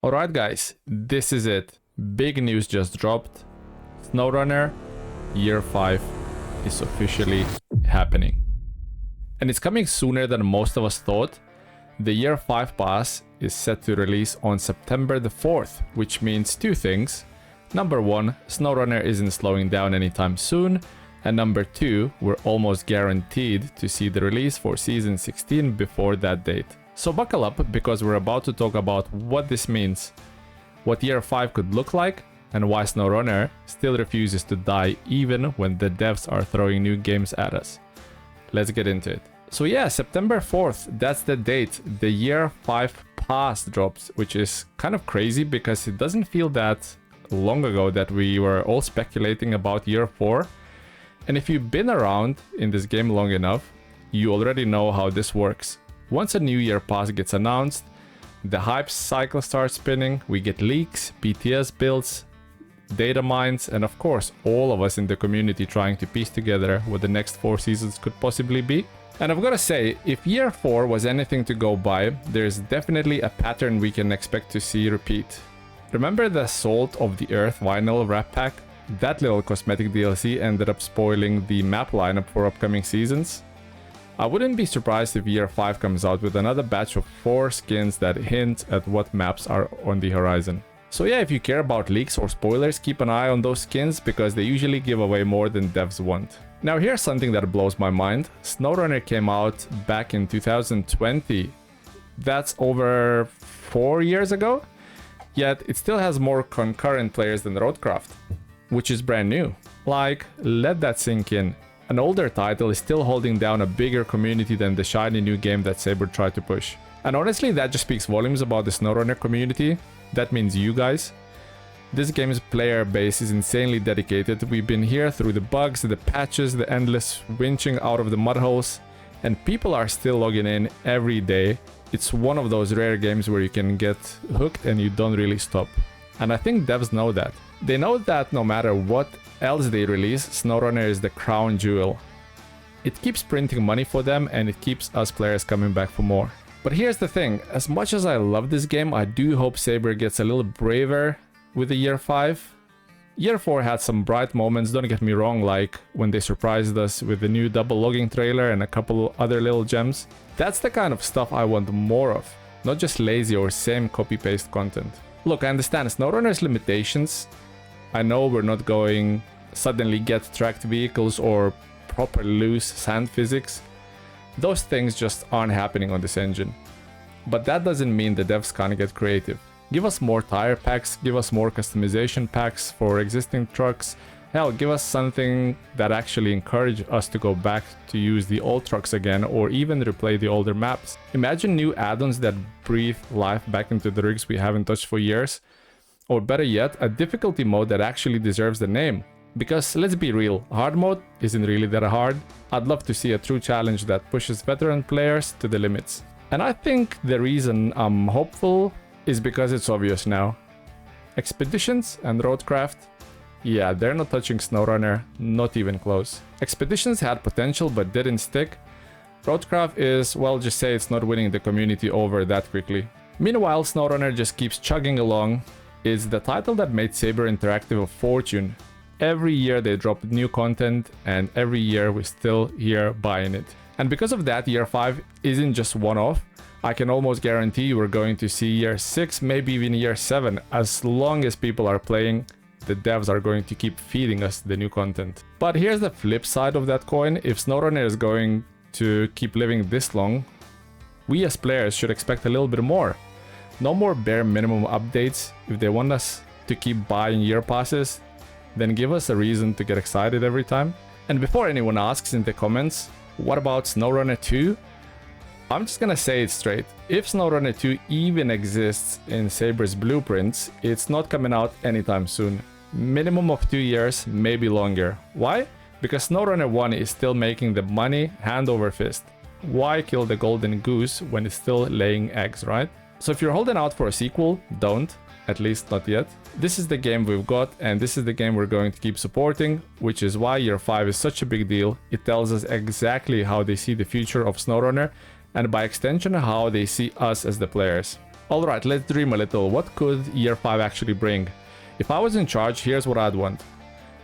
Alright guys, this is it. Big news just dropped. SnowRunner Year 5 is officially happening. And it's coming sooner than most of us thought. The Year 5 pass is set to release on September the 4th, which means two things. Number one, SnowRunner isn't slowing down anytime soon. And number two, we're almost guaranteed to see the release for Season 16 before that date. So buckle up, because we're about to talk about what this means, what Year 5 could look like, and why SnowRunner still refuses to die even when the devs are throwing new games at us. Let's get into it. So yeah, September 4th, that's the date. The Year 5 pass drops, which is kind of crazy because it doesn't feel that long ago that we were all speculating about Year 4. And if you've been around in this game long enough, you already know how this works. Once a new year pass gets announced, the hype cycle starts spinning, we get leaks, BTS builds, data mines, and of course all of us in the community trying to piece together what the next 4 seasons could possibly be. And I've gotta say, if Year 4 was anything to go by, there's definitely a pattern we can expect to see repeat. Remember the Salt of the Earth vinyl wrap pack? That little cosmetic DLC ended up spoiling the map lineup for upcoming seasons. I wouldn't be surprised if Year 5 comes out with another batch of 4 skins that hint at what maps are on the horizon. So yeah, if you care about leaks or spoilers, keep an eye on those skins because they usually give away more than devs want. Now here's something that blows my mind. SnowRunner came out back in 2020. That's over 4 years ago? Yet it still has more concurrent players than RoadCraft, which is brand new. Like, let that sink in. An older title is still holding down a bigger community than the shiny new game that Saber tried to push. And honestly, that just speaks volumes about the SnowRunner community. That means you guys. This game's player base is insanely dedicated. We've been here through the bugs, the patches, the endless winching out of the mud holes, and people are still logging in every day. It's one of those rare games where you can get hooked and you don't really stop. And I think devs know that. They know that no matter what else they release, SnowRunner is the crown jewel. It keeps printing money for them and it keeps us players coming back for more. But here's the thing, as much as I love this game, I do hope Saber gets a little braver with the Year 5. Year 4 had some bright moments, don't get me wrong, like when they surprised us with the new double logging trailer and a couple other little gems. That's the kind of stuff I want more of, not just lazy or same copy-paste content. Look, I understand SnowRunner's limitations. I know we're not going suddenly get tracked vehicles or proper loose sand physics. Those things just aren't happening on this engine. But that doesn't mean the devs can't get creative. Give us more tire packs, give us more customization packs for existing trucks. Hell, give us something that actually encourages us to go back to use the old trucks again or even replay the older maps. Imagine new add-ons that breathe life back into the rigs we haven't touched for years. Or better yet, a difficulty mode that actually deserves the name. Because let's be real, hard mode isn't really that hard. I'd love to see a true challenge that pushes veteran players to the limits. And I think the reason I'm hopeful is because it's obvious now. Expeditions and RoadCraft, yeah, they're not touching SnowRunner, not even close. Expeditions had potential but didn't stick. RoadCraft is, well, just say it's not winning the community over that quickly. Meanwhile, SnowRunner just keeps chugging along. It's the title that made Saber Interactive a fortune. Every year they drop new content and every year we're still here buying it. And because of that, Year 5 isn't just one-off. I can almost guarantee we're going to see Year 6, maybe even Year 7. As long as people are playing, the devs are going to keep feeding us the new content. But here's the flip side of that coin. If SnowRunner is going to keep living this long, we as players should expect a little bit more. No more bare minimum updates. If they want us to keep buying year passes, then give us a reason to get excited every time. And before anyone asks in the comments, what about SnowRunner 2? I'm just gonna say it straight. If SnowRunner 2 even exists in Saber's blueprints, it's not coming out anytime soon. Minimum of 2 years, maybe longer. Why? Because SnowRunner 1 is still making the money hand over fist. Why kill the golden goose when it's still laying eggs, right? So if you're holding out for a sequel, don't. At least not yet. This is the game we've got and this is the game we're going to keep supporting, which is why Year 5 is such a big deal. It tells us exactly how they see the future of SnowRunner and by extension how they see us as the players. Alright, let's dream a little. What could year 5 actually bring? If I was in charge, here's what I'd want.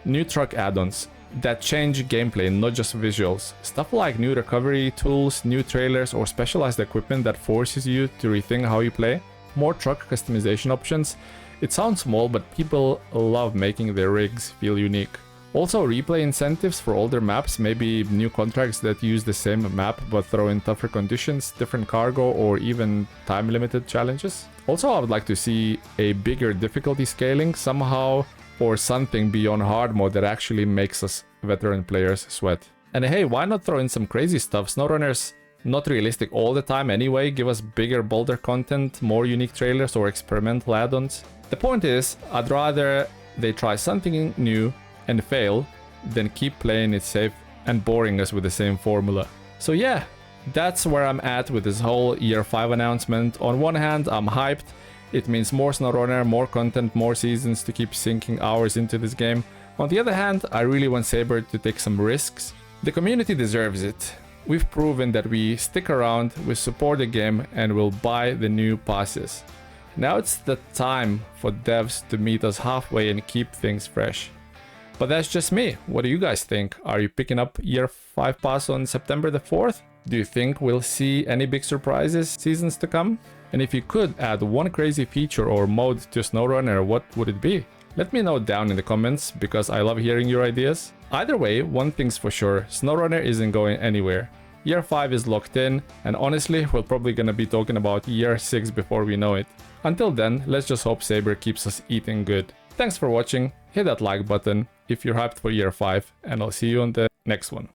New truck add-ons that change gameplay, not just visuals. Stuff like new recovery tools, new trailers, or specialized equipment that forces you to rethink how you play. More truck customization options. It sounds small, but people love making their rigs feel unique. Also, replay incentives for older maps, maybe new contracts that use the same map but throw in tougher conditions, different cargo, or even time-limited challenges. Also, I would like to see a bigger difficulty scaling somehow, or something beyond hard mode that actually makes us veteran players sweat. And hey, why not throw in some crazy stuff? SnowRunner's not realistic all the time anyway. Give us bigger, bolder content, more unique trailers, or experimental add-ons. The point is, I'd rather they try something new and fail than keep playing it safe and boring us with the same formula. So yeah, that's where I'm at with this whole year 5 announcement. On one hand, I'm hyped. It means more SnowRunner, more content, more seasons to keep sinking hours into this game. On the other hand, I really want Saber to take some risks. The community deserves it. We've proven that we stick around, we support the game, and we'll buy the new passes. Now it's the time for devs to meet us halfway and keep things fresh. But that's just me. What do you guys think? Are you picking up year 5 pass on September the 4th? Do you think we'll see any big surprises seasons to come? And if you could add one crazy feature or mode to SnowRunner, what would it be? Let me know down in the comments, because I love hearing your ideas. Either way, one thing's for sure, SnowRunner isn't going anywhere. Year 5 is locked in, and honestly, we're probably gonna be talking about year 6 before we know it. Until then, let's just hope Saber keeps us eating good. Thanks for watching, hit that like button if you're hyped for year 5, and I'll see you on the next one.